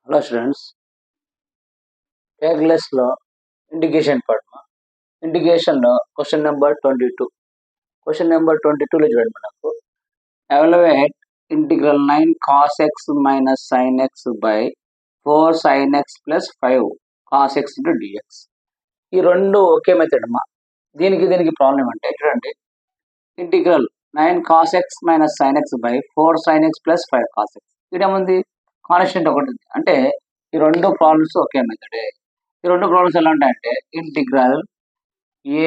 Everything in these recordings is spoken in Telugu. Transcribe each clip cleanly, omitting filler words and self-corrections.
హలో స్టూడెంట్స్, క్యాల్కులస్లో ఇంటిగ్రేషన్ పార్ట్ ఇంటిగ్రేషన్లో క్వశ్చన్ నెంబర్ 22. క్వశ్చన్ నెంబర్ 22లో చూడండి, మనకు evaluate integral 9 cos x minus sin x by 4 sin x plus 5 cos x into dx. ఈ రెండు ఒకే మెథడ్ అమ్మా. దీనికి ప్రాబ్లం అంటే చూడండి, integral 9 cos x minus sin x by 4 sin x plus 5 cos x. ఇదేముంది, కాన్స్టెంట్ ఒకటి ఉంది. అంటే ఈ రెండు ప్రాబ్లమ్స్ ఒకే మెథడే. ఈ రెండు ప్రాబ్లమ్స్ ఎలా ఉంటాయంటే integral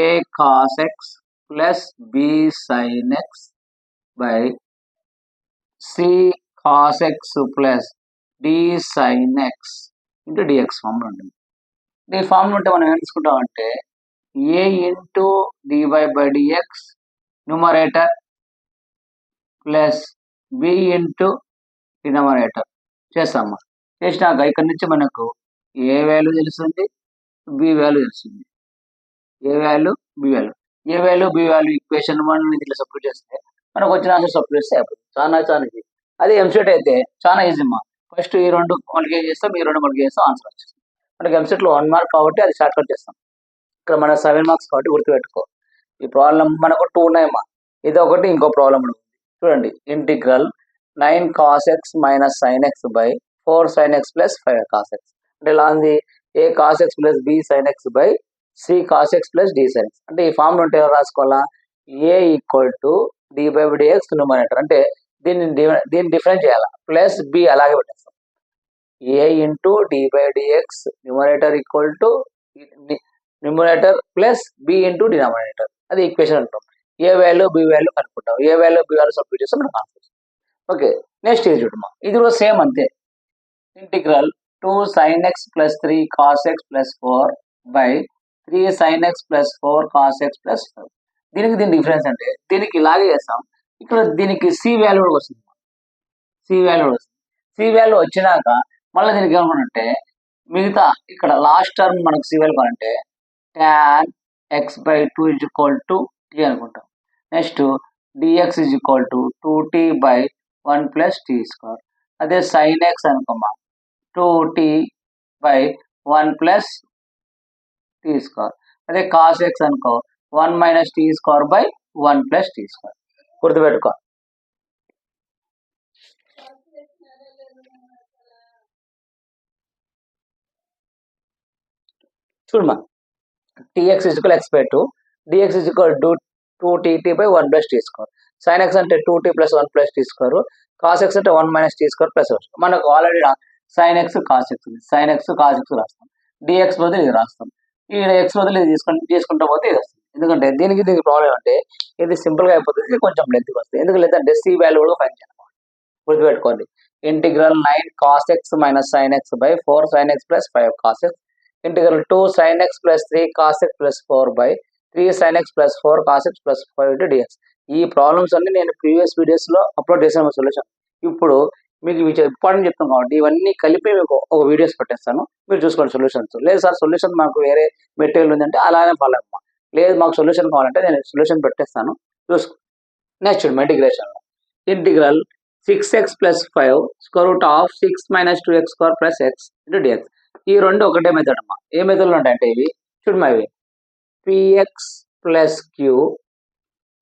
a cos x plus b sine x by c cos x plus d sine x into d x formula ఉంటుంది. ఈ ఫార్ములా ఉంటే మనం ఏం తీసుకుంటామంటే a into d y by d x numerator plus b into denominator చేస్తామా. చేసినాక ఇక్కడి నుంచి మనకు ఏ వాల్యూ తెలుస్తుంది, బి వాల్యూ తెలుస్తుంది. A value, b value. A value, b value equation 1 ఇట్లా సబ్స్టిట్యూట్ చేస్తే మనకు వచ్చిన ఆన్సర్ సబ్స్టిట్యూట్ చేస్తే అయిపోతుంది. చాలా ఈజీ. అదే ఎంసెట్ అయితే చాలా ఈజీ అమ్మా. ఫస్ట్ ఈ రెండు మల్టిప్లై చేస్తాం, ఈ రెండు మల్టిప్లై చేస్తాం, ఆన్సర్ వచ్చేస్తుంది. మనకి ఎంసెట్లో 1 మార్క్ కాబట్టి అది షార్ట్ కట్ చేస్తాం. ఇక్కడ మన 7 మార్క్స్ కాబట్టి గుర్తుపెట్టుకో. ఈ ప్రాబ్లం మనకు 2 ఉన్నాయమ్మా. ఇది ఒకటి, ఇంకో ప్రాబ్లం ఉంది. చూడండి, integral 9 cos x minus sin x by 4 sin x plus 5 cos x. అంటే ఇలా ఉంది, a cos x plus b sin x by c cos x plus d sin x. అంటే ఈ ఫార్ములా ఉంటే ఎలా రాసుకోవాలా, a equal to d by d x numerator. అంటే దీన్ని డిఫరెన్స్ చేయాలా, ప్లస్ బి అలాగే పెట్టేస్తాం. A into d by d x numerator equal to numerator plus b into denominator. అది ఈక్వేషన్ అంటాం. ఏ వాల్యూ, బి వాల్యూ కనుక్కుంటాం. ఏ వాల్యూ, బి వాల్యూ సబ్స్టిట్యూట్ చేస్తే మనకు ఆన్సర్. ఓకే, నెక్స్ట్ ఇది చూడమ్మా. ఇది కూడా సేమ్ అంతే. Integral 2 sin x plus 3 cos x plus 4 by 3 sin x plus 4 cos x plus 5. దీని డిఫరెన్స్ అంటే దీనికి ఇలాగే చేస్తాం. ఇక్కడ దీనికి సి వాల్యూ కూడా వస్తుంది. సి వాల్యూ వచ్చినాక మళ్ళీ దీనికి ఏమనుకుంటే మిగతా ఇక్కడ లాస్ట్ టర్మ్ మనకు సి వాల్యూ కావాలంటే tan x by 2 is equal to t అనుకుంటాం. Next dx is equal to 2t by 1 plus t square. అదే sin x అనుకోమా, 2t by 1 plus t square. అదే కాస్ ఎక్స్ అనుకో, 1 minus t square by 1 plus t square. గుర్తుపెట్టుకో. చూడమ్మా, t x is equal x by 2, d x is equal 2tt by 1 plus t square. Sine x అంటే 2t plus 1 plus t square. Cos x అంటే 1 మైనస్ టీ స్క్వేర్ ప్లస్ 1. మనకు already sine x cos x ఉంది. సైన్ ఎక్స్ కాస్ ఎక్స్ రాస్తాం. డిఎక్స్ బదులు ఇది రాస్తాం. ఈ ఎక్స్ బదులు ఇది తీసుకుంటూ పోతే ఇది వస్తుంది. ఎందుకంటే దీనికి ప్రాబ్లం అంటే ఇది సింపుల్గా అయిపోతుంది, ఇది కొంచెం లెంత్గా వస్తుంది. ఎందుకు లేదంటే సి వాల్యూ కూడా ఫైన్ చేయాలి. గుర్తుపెట్టుకోండి, integral 9 cos x minus sine x by 4 sine x plus 5 cos x. Integral 2 sin x plus 3 cos x plus 4 by 3 sin x plus 4 cos x plus 5 into dx. ఈ ప్రాబ్లమ్స్ అన్ని నేను ప్రీవియస్ వీడియోస్లో అప్లోడ్ చేశాను సొల్యూషన్. ఇప్పుడు మీకు ఇంపార్టెంట్ చెప్తాను కాబట్టి ఇవన్నీ కలిపి మీకు ఒక వీడియోస్ పెట్టేస్తాను, మీరు చూసుకోండి సొల్యూషన్స్. లేదు సార్ సొల్యూషన్ మాకు వేరే మెటీరియల్ ఉందంటే అలానే ఫాలో అవ్వమ్మా. లేదు మాకు సొల్యూషన్ కావాలంటే నేను సొల్యూషన్ పెట్టేస్తాను, చూసుకో. నెక్స్ట్ ఇంటిగ్రేషన్లో integral 6x plus 5 square root of 6 minus 2x square plus x into dx. ఈ రెండు ఒకటే మెథడ్ అమ్మా. ఏ మెథడ్లో ఉంటాయంటే ఇవి చూడమ్మా, ఇవి px plus q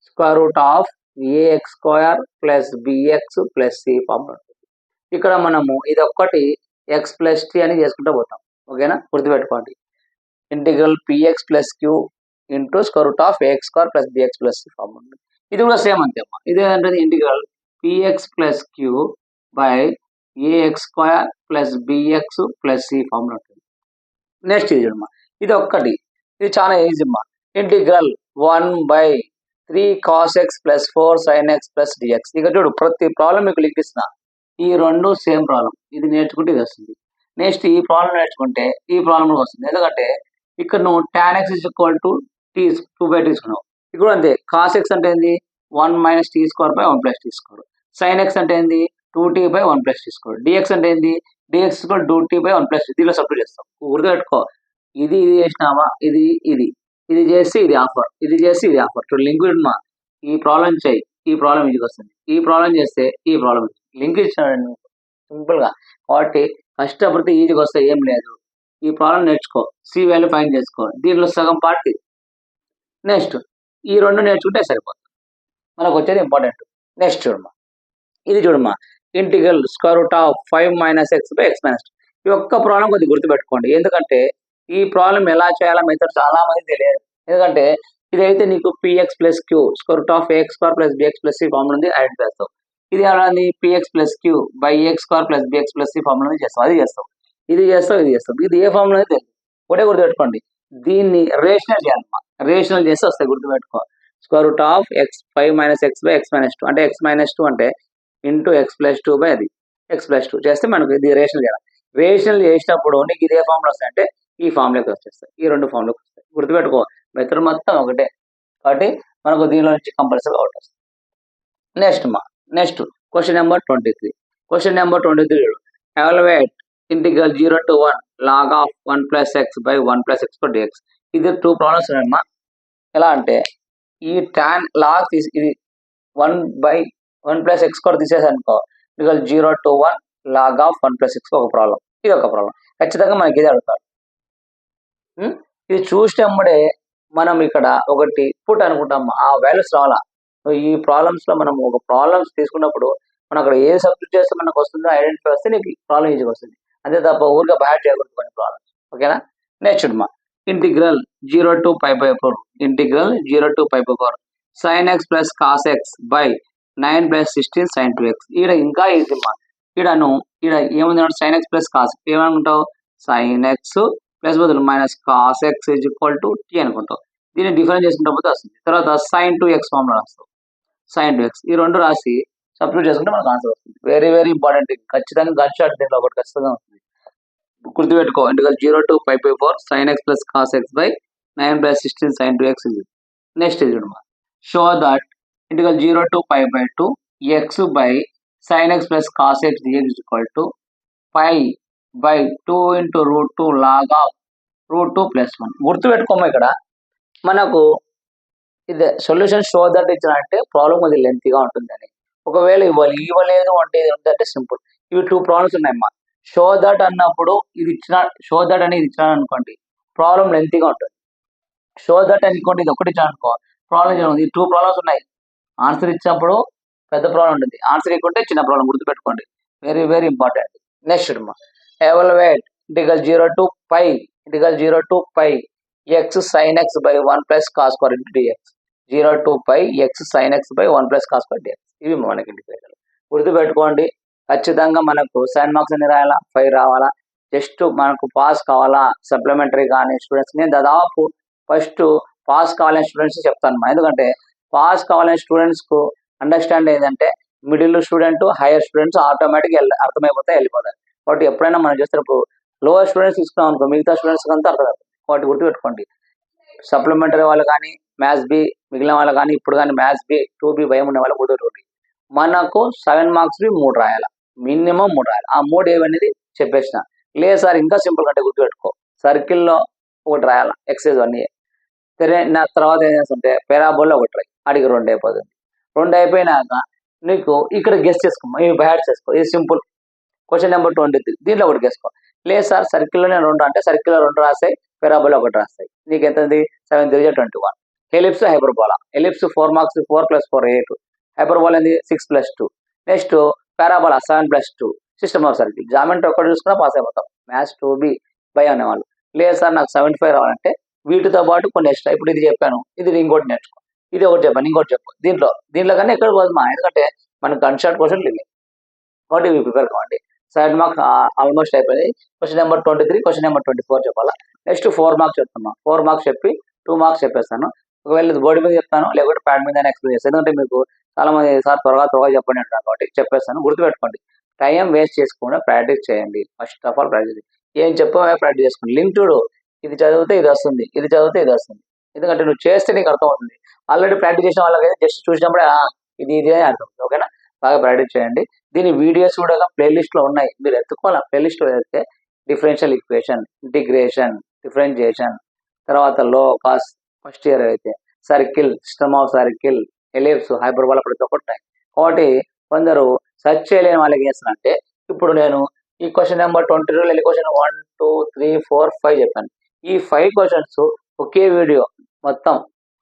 square root of ax square plus bx plus c form ఉంటుంది. ఇక్కడ మనము ఇది ఒక్కటి ఎక్స్ ప్లస్ టీ అని చేసుకుంటూ పోతాం. ఓకేనా, గుర్తుపెట్టుకోండి. Integral px plus q into square root of ax square plus bx plus c form ఉంటుంది. ఇది కూడా సేమ్ అంతే అమ్మా. ఇది ఏంటంటే integral px plus q by ax square plus bx plus c formula ఉంటుంది. నెక్స్ట్ ఇది చూడమ్మా, ఇది ఒక్కటి, ఇది చాలా ఈజీ అమ్మా. Integral 1 by 3 cos x plus 4 sine x plus dx. ఇక చూడు, ప్రతి ప్రాబ్లం మీకు లింక్ ఇస్తున్నా. ఈ రెండు సేమ్ ప్రాబ్లం. ఇది నేర్చుకుంటే ఇది వస్తుంది. నెక్స్ట్ ఈ ప్రాబ్లం నేర్చుకుంటే ఈ ప్రాబ్లం కూడా వస్తుంది. ఎందుకంటే ఇక్కడ నువ్వు tan x is equal to t 2 by తీసుకున్నావు. ఇక్కడ అంతే. కాస్ ఎక్స్ అంటే ఏంది, 1 minus t square by 1 plus t square. Sine x అంటే ఏంది, 2t by 1 plus t square. Dx అంటే ఏంది, డిఎక్స్ 2t బై 1 ప్లస్. దీనిలో సబ్స్టిట్యూట్ చేస్తాం. గుర్తుపెట్టుకో, ఇది చేసినామా, ఇది చేసి ఇది ఆఫర్, ఇది చేసి ఇది ఆఫర్. లింక్ మా ఈ ప్రాబ్లం చేయి, ఈ ప్రాబ్లం ఇంటికి వస్తుంది. ఈ ప్రాబ్లం చేస్తే ఈ ప్రాబ్లం లింక్ ఇచ్చాడు సింపుల్గా. కాబట్టి కష్టపడితే ఈజీగా వస్తాయి, ఏం లేదు. ఈ ప్రాబ్లం నేర్చుకో, సి వాల్యూ ఫైండ్ చేసుకో, దీనిలో సగం పార్ట్ ఇది. నెక్స్ట్ ఈ 2 నేర్చుకుంటే సరిపోతుంది. మనకు వచ్చేది ఇంపార్టెంట్. నెక్స్ట్ చూడమ్మా, ఇది చూడమ్మా, integral square root of 5 - x by x - 2. ఈ ఒక్క ప్రాబ్లం కొద్దిగా గుర్తుపెట్టుకోండి, ఎందుకంటే ఈ ప్రాబ్లం ఎలా చేయాలో మెథడ్ చాలా మందికి తెలియదు. ఎందుకంటే ఇదైతే నీకు px plus q square root of ax square plus bx plus c formula ఉంది, యాడ్ చేస్తావు. ఇది ఎలా ఉంది, px plus q by x square plus bx plus c formula ఉంది చేస్తావు, అది చేస్తావు, ఇది చేస్తావు, ఇది చేస్తావు. ఇది ఏ ఫార్ములా అయితే తెలియదు, ఒకటే గుర్తుపెట్టుకోండి. దీన్ని రేషనల్ చేయాలమ్మా, రేషనల్ చేస్తే వస్తాయి, గుర్తుపెట్టుకో. Square root of 5 - x by x - 2 అంటే x - 2 అంటే ఇంటూ ఎక్స్ ప్లస్ 2 బై అది ఎక్స్ ప్లస్ 2 చేస్తే మనకు ఇది రేషనల్ చేయాలి. రేషనల్ చేసినప్పుడు నీకు ఇదే ఫార్ములా వస్తాయంటే ఈ ఫార్ములాకి వచ్చేస్తాయి, ఈ 2 ఫార్ములాకి వస్తాయి, గుర్తుపెట్టుకో. మెథడ్ మొత్తం ఒకటే కాబట్టి మనకు దీనిలో నుంచి కంపల్సరీ అవుట్ వస్తుంది. Next question number 23. Question number 23 చూడు, evaluate integral 0 to 1 log of 1 plus x by 1 plus x per dx. ఇది 2 ప్రాబ్లమ్స్ ఉన్నాయమ్మా. ఎలా అంటే ఈ టాన్ లాగ్ తీసి ఇది 1 by 1 plus x కూడా తీసేసి అనుకో, integral 0 to 1 log of 1 plus x ఒక ప్రాబ్లం, ఇది ఒక ప్రాబ్లం. ఖచ్చితంగా మనకి ఇది అడుగుతాడు. ఇది చూసినప్పుడే మనం ఇక్కడ ఒకటి పుట్ అనుకుంటాం, ఆ వాల్యూస్ రావాలా. ఈ ప్రాబ్లమ్స్ లో మనం ఒక ప్రాబ్లమ్స్ తీసుకున్నప్పుడు మనం అక్కడ ఏ సబ్జెక్ట్ చేస్తే మనకు వస్తుందో ఐడెంటిఫై వస్తే నీకు ప్రాబ్లం ఈజీగా వస్తుంది, అంతే తప్ప ఊరిగా బ్యాడ్ చేయకూడదు కొన్ని ప్రాబ్లమ్స్, ఓకేనా. నెక్స్ట్ మా integral 0 to π/4 integral 0 to π/4 sin x plus cos x by 9 + 16 sin 2x. ఈడ ఇంకా ఈజీ మా, ఈడ ఏముంది sin x ప్లస్ కాస్, ఏమనుకుంటావు, sin x ప్లస్ బదులు minus cos x is equal to t అనుకుంటావు. దీన్ని డిఫరెన్స్ చేసుకుంటే పోతే వస్తుంది. తర్వాత sin 2x formula రాస్తావు, sin 2x ఈ రెండు రాసి సబ్స్టిట్యూట్ చేసుకుంటే మనకు ఆన్సర్ వస్తుంది. వెరీ వెరీ ఇంపార్టెంట్, ఖచ్చితంగా గన్ షాట్ దీంట్లో ఒకటి ఖచ్చితంగా వస్తుంది, గుర్తుపెట్టుకో. Integral 0 to π/4 sin x plus cos x by 9 + 16 sin 2x. Next ఇది చూడమ్మా, show that integral 0 to π/2 x by sin x plus cos x dx is equal to π/2 into √2 log of √2 + 1. గుర్తుపెట్టుకోమా, ఇక్కడ మనకు ఇది సొల్యూషన్ షో దట్ ఇచ్చారంటే ప్రాబ్లం అది లెంతీగా ఉంటుందని. ఒకవేళ ఇవ్వలేదు అంటే ఏంటంటే సింపుల్. ఇవి 2 ప్రాబ్లమ్స్ ఉన్నాయమ్మా. షో దట్ అన్నప్పుడు ఇది ఇచ్చిన, షో దట్ అనేది ఇచ్చినాను అనుకోండి ప్రాబ్లం లెంతీగా ఉంటుంది. షో దట్ అనుకోండి ఇది ఒకటి ఇచ్చాను అనుకో ప్రాబ్లం ఉంది. 2 ప్రాబ్లమ్స్ ఉన్నాయి, ఆన్సర్ ఇచ్చినప్పుడు పెద్ద ప్రాబ్లం ఉంటుంది, ఆన్సర్ ఇవ్వకుంటే చిన్న ప్రాబ్లం, గుర్తుపెట్టుకోండి. Very very important. Next evaluate integral 0 to π integral 0 to π x sin x by 1 plus cos square into dx. 0 to π x sin x by 1 plus cos square dx. ఇవి మనకి ఇంటిగ్రేషన్, గుర్తుపెట్టుకోండి. ఖచ్చితంగా మనకు సైన్ మార్క్స్ అన్ని రాయాలా, 5 రావాలా, జస్ట్ మనకు పాస్ కావాలా. సప్లిమెంటరీ కానీ స్టూడెంట్స్, నేను దాదాపు ఫస్ట్ పాస్ కావాలని స్టూడెంట్స్ చెప్తాను, ఎందుకంటే పాస్ కావాలని స్టూడెంట్స్కు అండర్స్టాండ్ ఏంటంటే మిడిల్ స్టూడెంట్ హైయర్ స్టూడెంట్స్ ఆటోమేటిక్గా అర్థమైపోతాయి, వెళ్ళిపోతాయి. కాబట్టి ఎప్పుడైనా మనం చేస్తున్నప్పుడు లోవర్ స్టూడెంట్స్ తీసుకున్నాం అనుకో మిగతా స్టూడెంట్స్ అంతా అర్థమవుతుంది. కాబట్టి గుర్తుపెట్టుకోండి, సప్లిమెంటరీ వాళ్ళు కానీ మ్యాథ్స్ బి మిగిలిన వాళ్ళు కానీ ఇప్పుడు కానీ మ్యాథ్స్ బి 2B భయం ఉండే వాళ్ళు గుర్తుపెట్టుకోండి. మనకు 7 మార్క్స్ 3 రాయాలి, మినిమం 3 రాయాలి. ఆ 3 ఏవనేది చెప్పేసిన. లేదు సార్ ఇంకా సింపుల్ కంటే గుర్తుపెట్టుకో, సర్కిల్లో ఒకటి రాయాలి ఎక్సైజ్ 1A. సరే, నా తర్వాత ఏం చేస్తుంటే పెరాబోల్లో ఒకటి రాయి, అడిగి 2 అయిపోతుంది. 2 అయిపోయినాక నీకు ఇక్కడ గెస్ చేసుకో, ఇవి బ్యాడ్ చేసుకో, ఇది సింపుల్. క్వశ్చన్ నెంబర్ 23 దీంట్లో ఒకటి గెసుకో. లేదు సార్ సర్కిల్లోనే 2 అంటే సర్కిల్లో 2 రాస్తాయి, పెరాబోలో ఒకటి రాస్తాయి. నీకు ఎంత ఉంది, 7 3 21. Ellipse hyperbola, ellipse 4 marks 4 + 4 8. Hyperbola ఏంది 6 + 2. Next parabola 7 + 2. System of circle geometry ఒక్కటి చూసుకున్నా పాస్ అయిపోతాం. మ్యాథ్స్ 2B భయ అనేవాళ్ళు. లేదు సార్ నాకు 75 రావాలంటే వీటితో పాటు కొన్ని ఎక్స్ట్రా, ఇప్పుడు ఇది చెప్పాను, ఇది ఇంకోటి నేర్చుకో, ఇది ఒకటి చెప్పాను, ఇంకోటి చెప్పు. దీంట్లో కన్నా ఎక్కడ పోదుమా, ఎందుకంటే మనకు గన్ షాట్ క్వశ్చన్లు ఇవి, కాబట్టి ఇవి ప్రిపేర్ కావండి. సైడ్ మార్క్స్ ఆల్మోస్ట్ అయిపోయింది. క్వశ్చన్ నెంబర్ 23 క్వశ్చన్ నెంబర్ 24 చెప్పాలా. నెక్స్ట్ 4 మార్క్స్ చెప్తాను, 4 మార్క్స్ చెప్పి 2 మార్క్స్ చెప్పేస్తాను. ఒకవేళ బోర్డు మీద చెప్తాను, లేకపోతే ప్యాడ్ మీద ఎక్స్ప్లెయిన్ చేస్తాను, ఎందుకంటే మీకు చాలా మంది సార్ త్వరగా చెప్పండి అంటారు, కాబట్టి చెప్పేస్తాను. గుర్తుపెట్టుకోండి, టైం వేస్ట్ చేసుకుండా ప్రాక్టీస్ చేయండి. ఫస్ట్ ఆఫ్ ఆల్ ప్రాక్టీస్, ఏం చెప్పవే ప్రాక్టీస్ చేసుకోండి. లింక్ చూడు, ఇది చదివితే ఇది వస్తుంది, ఇది చదివితే ఇది వస్తుంది, ఎందుకంటే నువ్వు చేస్తే నీకు అర్థం అవుతుంది. ఆల్రెడీ ప్రాక్టీస్ చేసిన వాళ్ళకైతే జస్ట్ చూసినప్పుడే ఇది అని అర్థం, ఓకేనా. బాగా ప్రాక్టీస్ చేయండి. దీని వీడియోస్ కూడా ప్లేలిస్ట్లో ఉన్నాయి, మీరు ఎత్తుకోవాలి. ప్లేలిస్ట్లో అయితే డిఫరెన్షియల్ ఈక్వేషన్, ఇంటిగ్రేషన్, డిఫరెన్షియేషన్, తర్వాత లోకస్ ఫస్ట్ ఇయర్ అయితే circle, system of circle, ellipse, hyperbola ప్రతి ఒక్కటి ఉంటాయి. కాబట్టి కొందరు సెర్చ్ చేయలేని వాళ్ళకి ఏం చేస్తానంటే ఇప్పుడు నేను ఈ క్వశ్చన్ నెంబర్ 22 క్వశ్చన్ 1 2 3 4 5 చెప్పాను. ఈ 5 క్వశ్చన్స్ ఒకే వీడియో మొత్తం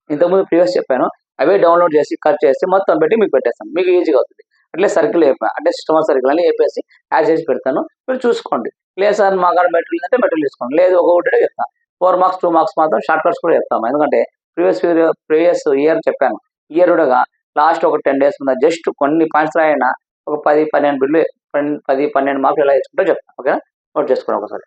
ఇంతకుముందు ప్రీవియస్ చెప్పాను, అవే డౌన్లోడ్ చేసి కట్ చేసి మొత్తం పెట్టి మీకు పెట్టేస్తాను, మీకు ఈజీగా అవుతుంది. అట్లే సర్కిల్ చెప్పాను, అంటే సిస్టమ్ ఆఫ్ సర్కిల్ అని చెప్పేసి యాడ్ చేసి పెడతాను, మీరు చూసుకోండి. లేదు సార్ మా కాడ మెటీరియల్ అంటే మెటీరియల్ తీసుకోండి, లేదు ఒకటే చెప్తాను. 4 మార్క్స్ 2 మార్క్స్ మాత్రం షార్ట్ కట్స్ కూడా చెప్తాము, ఎందుకంటే ప్రీవియస్ ఇయర్ చెప్పాను. ఇయర్ కూడా లాస్ట్ ఒక 10 days ముందు జస్ట్ కొన్ని పాయింట్స్ రాయన ఒక 10-12 బిడ్లు 10-12 మార్కులు ఎలా తెచ్చుకుంటో చెప్తాను. ఓకేనా, నోట్ చేసుకోండి ఒకసారి.